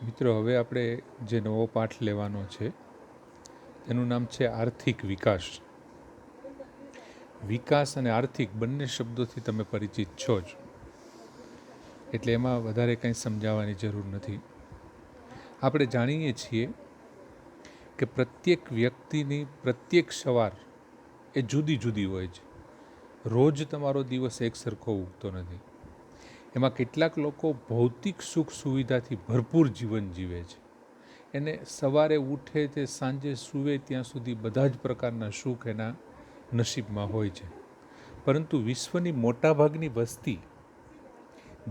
મિત્રો, હવે આપણે જે નવો પાઠ લેવાનો છે તેનું નામ છે આર્થિક વિકાસ. વિકાસ અને આર્થિક બંને શબ્દોથી તમે પરિચિત છો જ, એટલે એમાં વધારે કંઈ સમજાવવાની જરૂર નથી. આપણે જાણીએ છીએ કે પ્રત્યેક વ્યક્તિની પ્રત્યેક સવાર એ જુદી જુદી હોય છે. રોજ તમારો દિવસ એક સરખો ઉગતો નથી. એમાં કેટલાક લોકો ભૌતિક સુખ સુવિધાથી ભરપૂર જીવન જીવે છે. એને સવારે ઉઠે તે સાંજે સૂવે ત્યાં સુધી બધા જ પ્રકારના સુખ એના નસીબમાં હોય છે. પરંતુ વિશ્વની મોટાભાગની વસ્તી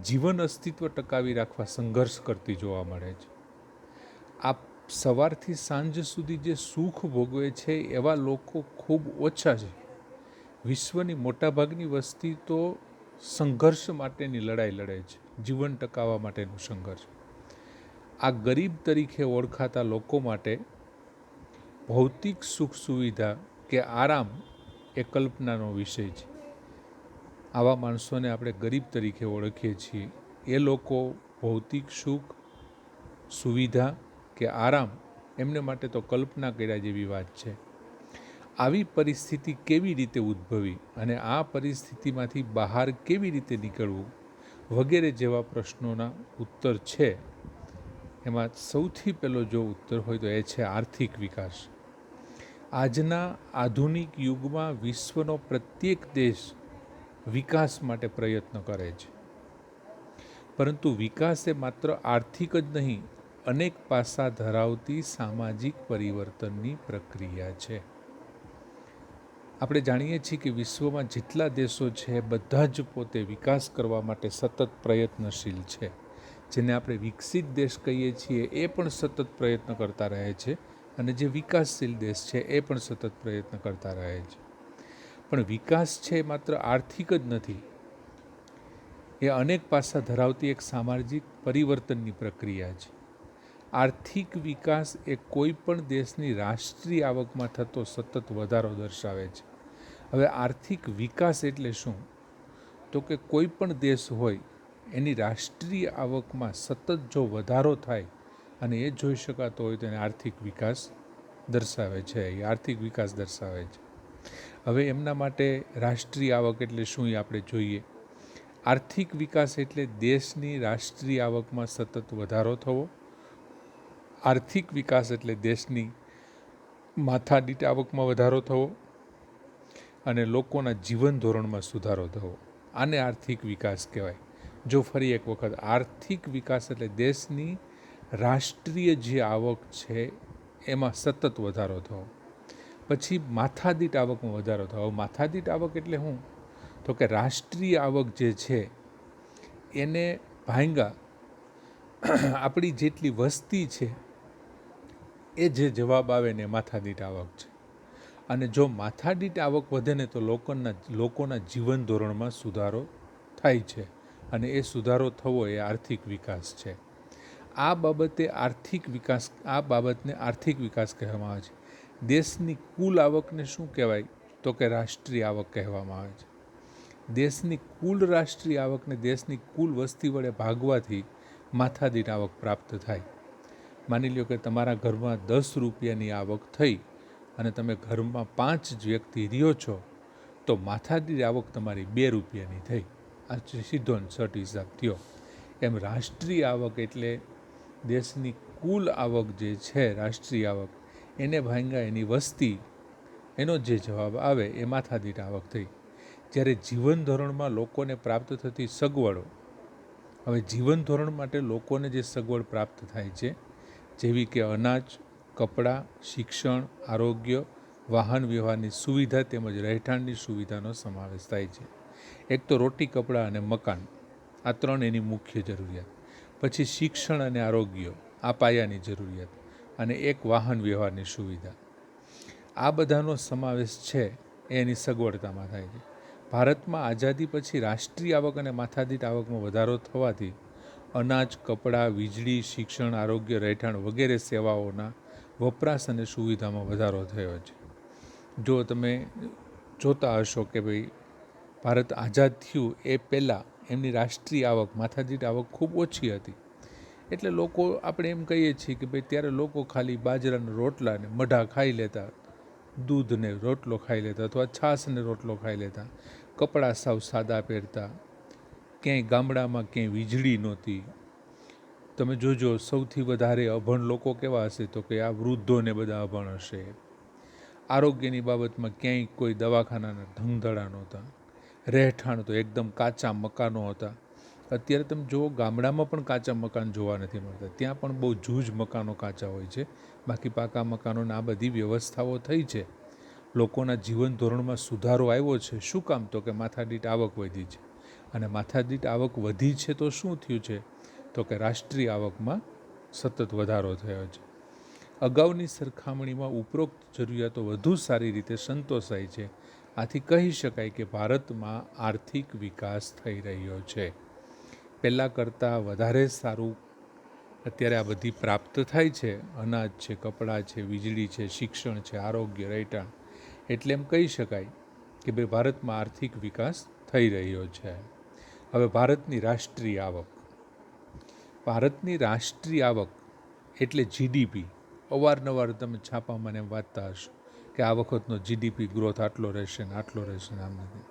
જીવન અસ્તિત્વ ટકાવી રાખવા સંઘર્ષ કરતી જોવા મળે છે. આ સવારથી સાંજ સુધી જે સુખ ભોગવે છે એવા લોકો ખૂબ ઓછા છે. વિશ્વની મોટાભાગની વસ્તી તો સંઘર્ષ માટેની લડાઈ લડે છે, જીવન ટકાવવા માટેનું સંઘર્ષ. આ ગરીબ તરીકે ઓળખાતા લોકો માટે ભૌતિક સુખ સુવિધા કે આરામ એ કલ્પનાનો વિષય છે. આવા માણસોને આપણે ગરીબ તરીકે ઓળખીએ છીએ. એ લોકો ભૌતિક સુખ સુવિધા કે આરામ એમને માટે તો કલ્પના કર્યા જેવી વાત છે. આવી પરિસ્થિતિ કેવી રીતે ઉદ્ભવી અને આ પરિસ્થિતિમાંથી બહાર કેવી રીતે નીકળવું વગેરે જેવા પ્રશ્નોના ઉત્તર છે. એમાં સૌથી પહેલો જો ઉત્તર હોય તો એ છે આર્થિક વિકાસ. આજના આધુનિક યુગમાં વિશ્વનો પ્રત્યેક દેશ વિકાસ માટે પ્રયત્ન કરે છે. પરંતુ વિકાસ એ માત્ર આર્થિક જ નહીં, અનેક પાસા ધરાવતી સામાજિક પરિવર્તનની પ્રક્રિયા છે. આપણે જાણીએ છીએ કે વિશ્વમાં જેટલા દેશો છે બધા જ પોતે વિકાસ કરવા માટે સતત પ્રયત્નશીલ છે. જેને આપણે વિકસિત દેશ કહીએ છીએ એ પણ સતત પ્રયત્ન કરતા રહે છે, અને જે વિકાસશીલ દેશ છે એ પણ સતત પ્રયત્ન કરતા રહે છે. પણ વિકાસ છે માત્ર આર્થિક જ નથી, એ અનેક પાસા ધરાવતી એક સામાજિક પરિવર્તનની પ્રક્રિયા છે. આર્થિક વિકાસ એ કોઈ પણ દેશની રાષ્ટ્રીય આવકમાં થતો સતત વધારો દર્શાવે છે. હવે આર્થિક વિકાસ એટલે શું? તો કે કોઈ પણ દેશ હોય એની રાષ્ટ્રીય આવકમાં સતત જો વધારો થાય અને એ જોઈ શકાતો હોય તો એને આર્થિક વિકાસ દર્શાવે છે. એ આર્થિક વિકાસ દર્શાવે છે. હવે એમના માટે રાષ્ટ્રીય આવક એટલે શું એ આપણે જોઈએ. આર્થિક વિકાસ એટલે દેશની રાષ્ટ્રીય આવકમાં સતત વધારો થવો. આર્થિક વિકાસ એટલે દેશની માથાદીઠ આવકમાં વધારો થવો અને લોકોના જીવન ધોરણમાં સુધારો થવો. આને આર્થિક વિકાસ કહેવાય. જો ફરી એક વખત, આર્થિક વિકાસ એટલે દેશની રાષ્ટ્રીય જે આવક છે એમાં સતત વધારો થવો. પછી માથાદીઠ આવકમાં વધારો થવો. માથાદીઠ આવક એટલે શું? તો કે રાષ્ટ્રીય આવક જે છે એને ભાંગા આપણી જેટલી વસ્તી છે એ જે જવાબ આવે ને માથાદીઠ આવક છે. અને જો માથાદીઠ આવક વધે ને તો લોકોના જીવન ધોરણમાં સુધારો થાય છે, અને એ સુધારો થવો એ આર્થિક વિકાસ છે. આ બાબતને આર્થિક વિકાસ કહેવામાં આવે છે. દેશની કુલ આવકને શું કહેવાય? તો કે રાષ્ટ્રીય આવક કહેવામાં આવે છે. દેશની કુલ રાષ્ટ્રીય આવકને દેશની કુલ વસ્તી વડે ભાગવાથી માથાદીઠ આવક પ્રાપ્ત થાય. માની લો કે તમારા ઘરમાં 10 રૂપિયાની આવક થઈ અને તમે ઘરમાં 5 જ વ્યક્તિ રહ્યો છો, તો માથાદીઠ આવક તમારી 2 રૂપિયાની થઈ. આ સીધો સટ હિસાબ થયો. એમ રાષ્ટ્રીય આવક એટલે દેશની કુલ આવક જે છે રાષ્ટ્રીય આવક, એને ભાંગ્યા એની વસ્તી, એનો જે જવાબ આવે એ માથાદીઠ આવક થઈ. જ્યારે જીવન ધોરણમાં લોકોને પ્રાપ્ત થતી સગવડો, હવે જીવન ધોરણ માટે લોકોને જે સગવડ પ્રાપ્ત થાય છે જેવી કે અનાજ, કપડાં, શિક્ષણ, આરોગ્ય, વાહન વ્યવહારની સુવિધા તેમજ રહેઠાણની સુવિધાનો સમાવેશ થાય છે. એક તો રોટી, કપડાં અને મકાન, આ 3 એની મુખ્ય જરૂરિયાત. પછી શિક્ષણ અને આરોગ્ય, આ પાયાની જરૂરિયાત, અને એક વાહન વ્યવહારની સુવિધા. આ બધાનો સમાવેશ છે એની સગવડતામાં થાય છે. ભારતમાં આઝાદી પછી રાષ્ટ્રીય આવક અને માથાદીઠ આવકમાં વધારો થવાથી અનાજ, કપડાં, વીજળી, શિક્ષણ, આરોગ્ય, રહેઠાણ વગેરે સેવાઓના વપરાશ અને સુવિધામાં વધારો થયો છે. જો તમે જોતા હશો કે ભાઈ ભારત આઝાદ થયું એ પહેલાં એમની રાષ્ટ્રીય આવક, માથાદીઠ આવક ખૂબ ઓછી હતી. એટલે લોકો આપણે એમ કહીએ છીએ કે ભાઈ ત્યારે લોકો ખાલી બાજરાના રોટલા ને મઢા ખાઈ લેતા, દૂધને રોટલો ખાઈ લેતા અથવા છાશને રોટલો ખાઈ લેતા, કપડાં સાવ સાદા પહેરતા, ક્યાંય ગામડામાં ક્યાંય વીજળી નહોતી. તમે જોજો સૌથી વધારે અભણ લોકો કેવા હશે તો કે આ વૃદ્ધોને બધા અભણ હશે. આરોગ્યની બાબતમાં ક્યાંય કોઈ દવાખાનાના ઢંગધડા નહોતા, રહેઠાણ તો એકદમ કાચા મકાનો હતા. અત્યારે તમે જુઓ ગામડામાં પણ કાચા મકાન જોવા નથી મળતા, ત્યાં પણ બહુ જૂજ મકાનો કાચા હોય છે. બાકી પાકા મકાનોને આ બધી વ્યવસ્થાઓ થઈ છે. લોકોના જીવન ધોરણમાં સુધારો આવ્યો છે. શું કામ? તો કે માથાદીઠ આવક વધી છે. અને માથાદીઠ આવક વધી છે તો શું થયું છે? તો કે રાષ્ટ્રીય આવકમાં સતત વધારો થયો છે. અગાઉની સરખામણીમાં ઉપરોક્ત જરૂરિયાતો વધુ સારી રીતે સંતોષાય છે. આથી કહી શકાય કે ભારતમાં આર્થિક વિકાસ થઈ રહ્યો છે. પહેલાં કરતાં વધારે સારું અત્યારે આ બધી પ્રાપ્ત થાય છે. અનાજ છે, કપડાં છે, વીજળી છે, શિક્ષણ છે, આરોગ્ય, રહેઠાણ. એટલે એમ કહી શકાય કે ભાઈ ભારતમાં આર્થિક વિકાસ થઈ રહ્યો છે. હવે ભારતની રાષ્ટ્રીય આવક. ભારતની રાષ્ટ્રીય આવક એટલે જીડીપી. અવારનવાર તમે છાપામાં એમ વાંચતા હશો કે આ વખતનો જીડીપી ગ્રોથ આટલો રહેશે ને આટલો રહેશે ને આમ નથી.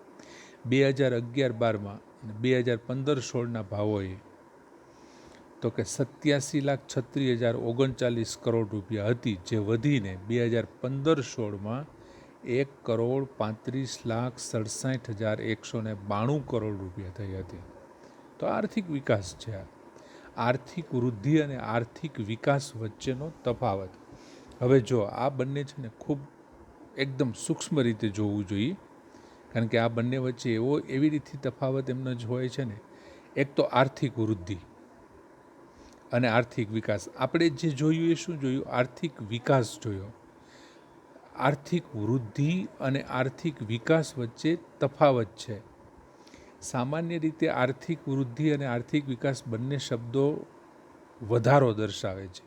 2011-12 અને 2015-16ના ભાવોએ તો કે 87,36,039 કરોડ રૂપિયા હતી, જે વધીને 2015-16માં 1,35,67,192 કરોડ રૂપિયા થઈ હતી. તો આર્થિક વિકાસ છે. આર્થિક વૃદ્ધિ અને આર્થિક વિકાસ વચ્ચેનો તફાવત. હવે જો આ બંને છે ને ખૂબ એકદમ સૂક્ષ્મ રીતે જોવું જોઈએ, કારણ કે આ બંને વચ્ચે એવી રીતે તફાવત એમનો જ હોય છે ને. એક તો આર્થિક વૃદ્ધિ અને આર્થિક વિકાસ. આપણે જે જોયું એ શું જોયું? આર્થિક વિકાસ જોયો. આર્થિક વૃદ્ધિ અને આર્થિક વિકાસ વચ્ચે તફાવત છે. સામાન્ય રીતે આર્થિક વૃદ્ધિ અને આર્થિક વિકાસ બંને શબ્દો વધારો દર્શાવે છે.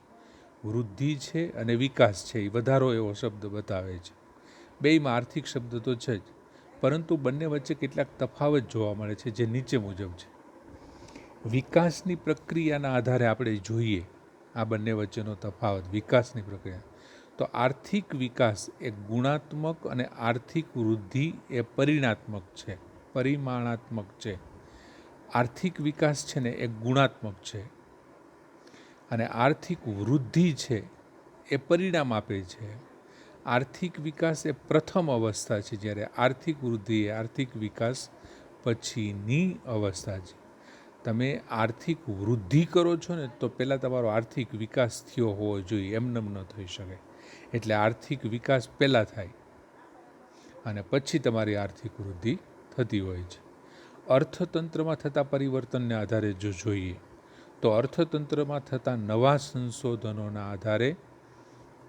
વૃદ્ધિ છે અને વિકાસ છે એ વધારો એવો શબ્દ બતાવે છે. બેયમાં આર્થિક શબ્દ તો છે જ, પરંતુ બંને વચ્ચે કેટલાક તફાવત જોવા મળે છે, જે નીચે મુજબ છે. વિકાસની પ્રક્રિયાના આધારે આપણે જોઈએ આ બંને વચ્ચેનો તફાવત. વિકાસની પ્રક્રિયા તો આર્થિક વિકાસ એ ગુણાત્મક અને આર્થિક વૃદ્ધિ એ પરિણાત્મક છે, પરિમાણાત્મક છે. આર્થિક વિકાસ છે ને એ ગુણાત્મક છે અને આર્થિક વૃદ્ધિ છે એ પરિણામ આપે છે. આર્થિક વિકાસ એ પ્રથમ અવસ્થા છે, જ્યારે આર્થિક વૃદ્ધિ એ આર્થિક વિકાસ પછીની અવસ્થા છે. તમે આર્થિક વૃદ્ધિ કરો છો ને તો પહેલાં તમારો આર્થિક વિકાસ થયો હોવો જોઈએ, એમનેમ ન થઈ શકે. એટલે આર્થિક વિકાસ પહેલાં થાય અને પછી તમારી આર્થિક વૃદ્ધિ થતી હોય છે. અર્થતંત્રમાં થતા પરિવર્તનને આધારે જો જોઈએ તો અર્થતંત્રમાં થતા નવા સંશોધનોના આધારે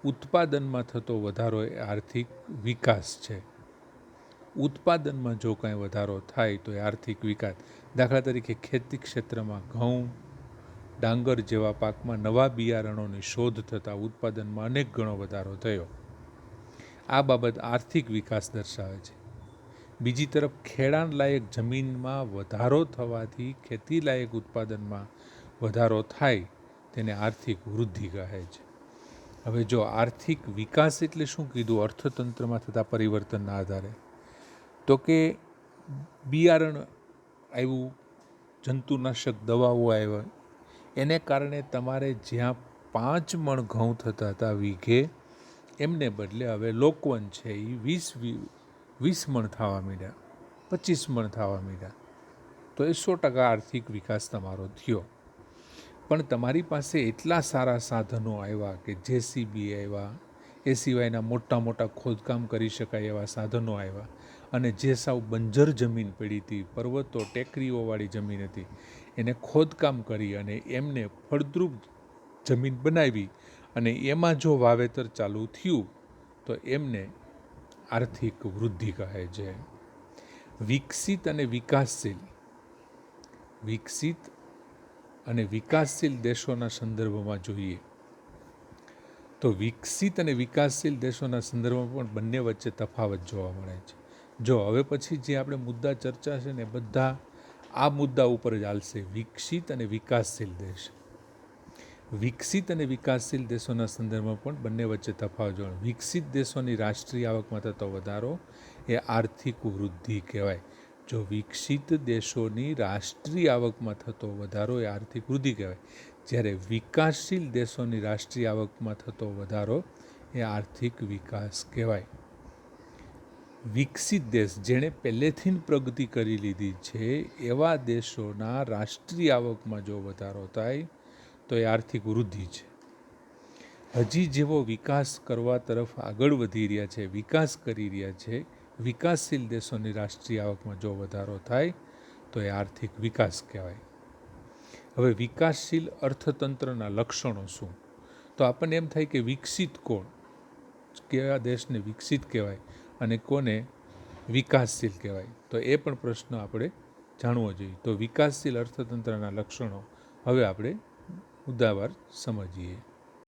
ઉત્પાદનમાં થતો વધારો એ આર્થિક વિકાસ છે. ઉત્પાદનમાં જો કાંઈ વધારો થાય તો એ આર્થિક વિકાસ. દાખલા તરીકે ખેતી ક્ષેત્રમાં ઘઉં, ડાંગર જેવા પાકમાં નવા બિયારણોની શોધ થતાં ઉત્પાદનમાં અનેક ગણો વધારો થયો. આ બાબત આર્થિક વિકાસ દર્શાવે છે. બીજી તરફ ખેડાણ લાયક જમીનમાં વધારો થવાથી ખેતી લાયક ઉત્પાદનમાં વધારો થાય તેને આર્થિક વૃદ્ધિ કહે છે. હવે જો આર્થિક વિકાસ એટલે શું કીધું? અર્થતંત્રમાં થતા પરિવર્તનના આધારે તો કે બિયારણ આવ્યું, જંતુનાશક દવાઓ આવ્યા, એને કારણે તમારે જ્યાં 5 મણ ઘઉં થતા હતા વીઘે, એમને બદલે હવે લોકવન છે એ 20 મણ થવા માંડ્યા, 25 મણ થવા માંડ્યા. તો એ 100% આર્થિક વિકાસ તમારો થયો. પણ તમારી પાસે એટલા સારા સાધનો આવ્યા કે જેસીબી આવ્યા, એ સિવાયના મોટા મોટા ખોદકામ કરી શકાય એવા સાધનો આવ્યા, અને જે સાવ બંજર જમીન પડી હતી, પર્વતો ટેકરીઓવાળી જમીન હતી, એને ખોદકામ કરી અને એમને ફળદ્રુપ જમીન બનાવી અને એમાં જો વાવેતર ચાલુ થયું તો એમને આર્થિક વૃદ્ધિ કહે છે. વિકસિત અને વિકાસશીલ. વિકસિત અને વિકાસશીલ દેશોના સંદર્ભમાં જોઈએ તો વિકસિત અને વિકાસશીલ દેશોના સંદર્ભમાં પણ બંને વચ્ચે તફાવત જોવા મળે છે. જો હવે પછી જે આપણે મુદ્દા ચર્ચા છે ને બધા આ મુદ્દા ઉપર જ હાલશે, વિકસિત અને વિકાસશીલ દેશ. વિકસિત અને વિકાસશીલ દેશોના સંદર્ભમાં પણ બંને વચ્ચે તફાવત જોવા. વિકસિત દેશોની રાષ્ટ્રીય આવકમાં થતો વધારો એ આર્થિક વૃદ્ધિ કહેવાય. જો વિકસિત દેશોની રાષ્ટ્રીય આવકમાં થતો વધારો એ આર્થિક વૃદ્ધિ કહેવાય, જ્યારે વિકાસશીલ દેશોની રાષ્ટ્રીય આવકમાં થતો વધારો એ આર્થિક વિકાસ કહેવાય. વિકસિત દેશ જેણે પહેલેથી જ પ્રગતિ કરી લીધી છે એવા દેશોના રાષ્ટ્રીય આવકમાં જો વધારો થાય તો એ આર્થિક વૃદ્ધિ છે. હજી જેવો વિકાસ કરવા તરફ આગળ વધી રહ્યા છે, વિકાસ કરી રહ્યા છે, વિકાસશીલ દેશોની રાષ્ટ્રીય આવકમાં જો વધારો થાય તો એ આર્થિક વિકાસ કહેવાય. હવે વિકાસશીલ અર્થતંત્રના લક્ષણો શું? તો આપણને એમ થાય કે વિકસિત કોણ, કયા દેશને વિકસિત કહેવાય અને કોને વિકાસશીલ કહેવાય, તો એ પણ પ્રશ્ન આપણે જાણવો જોઈએ. તો વિકાસશીલ અર્થતંત્રના લક્ષણો હવે આપણે મુદ્દાવાર સમજીએ.